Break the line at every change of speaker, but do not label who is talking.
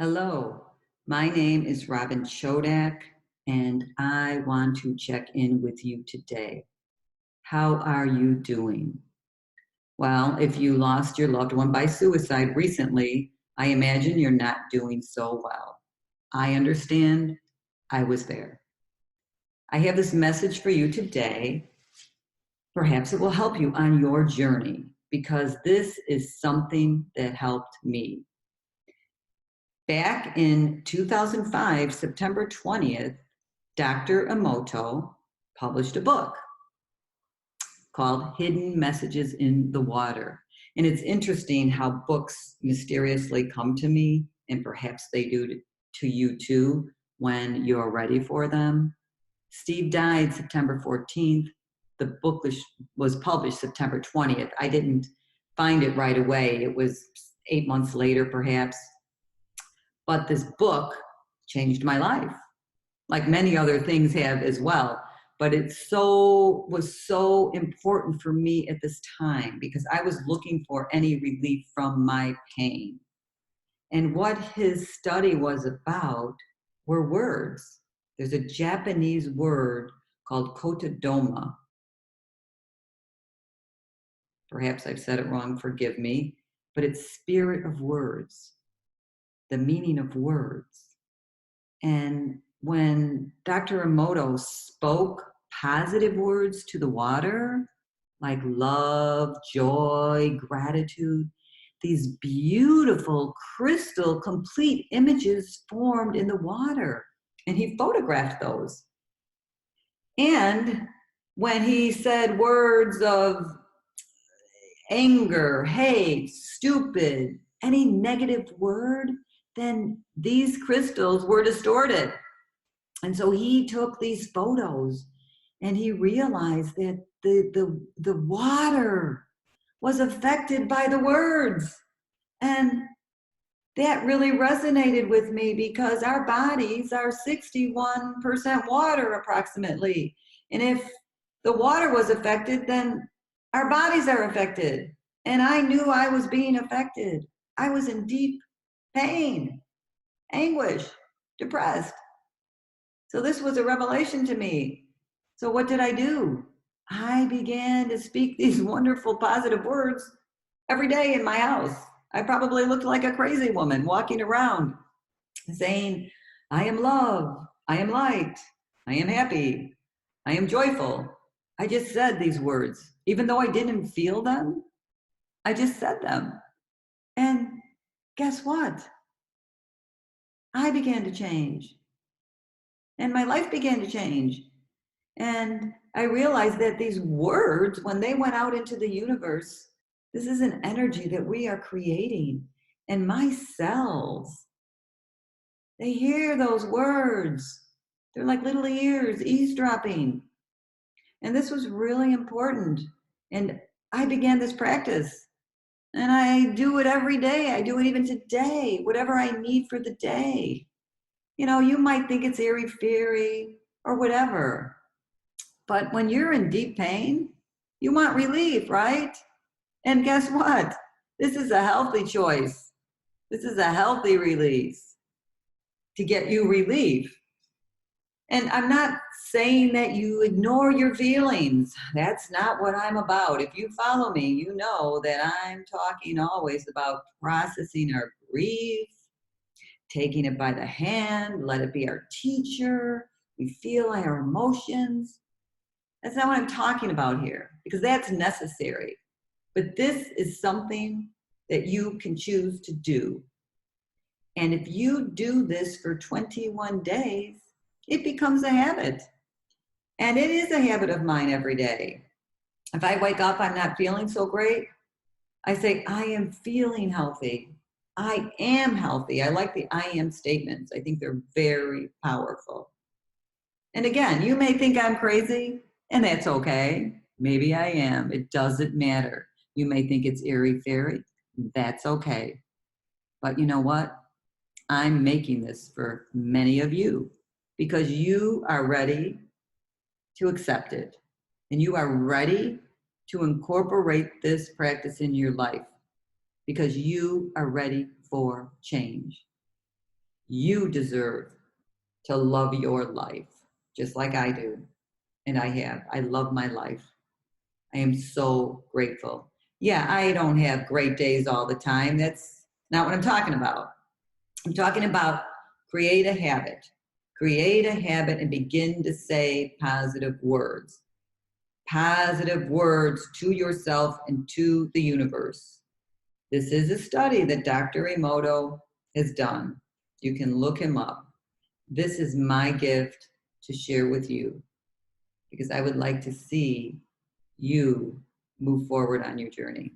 Hello, my name is Robin Chodak, and I want to check in with you today. How are you doing? Well, if you lost your loved one by suicide recently, I imagine you're not doing so well. I understand. I was there. I have this message for you today. Perhaps it will help you on your journey because this is something that helped me. Back in 2005, September 20th, Dr. Emoto published a book called Hidden Messages in the Water. And it's interesting how books mysteriously come to me, and perhaps they do to you too when you're ready for them. Steve died September 14th. The book was published September 20th. I didn't find it right away. It was 8 months later, perhaps. But this book changed my life, like many other things have as well. But was so important for me at this time because I was looking for any relief from my pain. And what his study was about were words. There's a Japanese word called kotodoma. Perhaps I've said it wrong, forgive me, but it's spirit of words, the meaning of words. And when Dr. Emoto spoke positive words to the water, like love, joy, gratitude, these beautiful, crystal, complete images formed in the water. And he photographed those. And when he said words of anger, hate, stupid, any negative word, then these crystals were distorted. And so he took these photos and he realized that the water was affected by the words. And that really resonated with me because our bodies are 61% water approximately. And if the water was affected, then our bodies are affected. And I knew I was being affected. I was in deep pain, anguish, depressed. So this was a revelation to me. So what did I do? I began to speak these wonderful positive words every day in my house. I probably looked like a crazy woman walking around saying, I am love, I am light, I am happy, I am joyful. I just said these words. Even though I didn't feel them, I just said them. And guess what? I began to change. And my life began to change. And I realized that these words, when they went out into the universe, this is an energy that we are creating. And my cells, they hear those words. They're like little ears eavesdropping. And this was really important. And I began this practice. And I do it every day. I do it even today, whatever I need for the day. You know, you might think it's airy fairy or whatever. But when you're in deep pain, you want relief, right? And guess what? This is a healthy choice. This is a healthy release to get you relief. And I'm not saying that you ignore your feelings. That's not what I'm about. If you follow me, you know that I'm talking always about processing our grief, taking it by the hand, let it be our teacher. We feel our emotions. That's not what I'm talking about here because that's necessary. But this is something that you can choose to do. And if you do this for 21 days, it becomes a habit. And it is a habit of mine every day. If I wake up, I'm not feeling so great, I say, I am feeling healthy. I am healthy. I like the I am statements. I think they're very powerful. And again, you may think I'm crazy, and that's okay. Maybe I am. It doesn't matter. You may think it's airy-fairy. That's okay. But you know what? I'm making this for many of you because you are ready to accept it. And you are ready to incorporate this practice in your life because you are ready for change. You deserve to love your life just like I do. And I have. I love my life. I am so grateful. Yeah, I don't have great days all the time. That's not what I'm talking about. I'm talking about create a habit. Create a habit and begin to say positive words. Positive words to yourself and to the universe. This is a study that Dr. Emoto has done. You can look him up. This is my gift to share with you because I would like to see you move forward on your journey.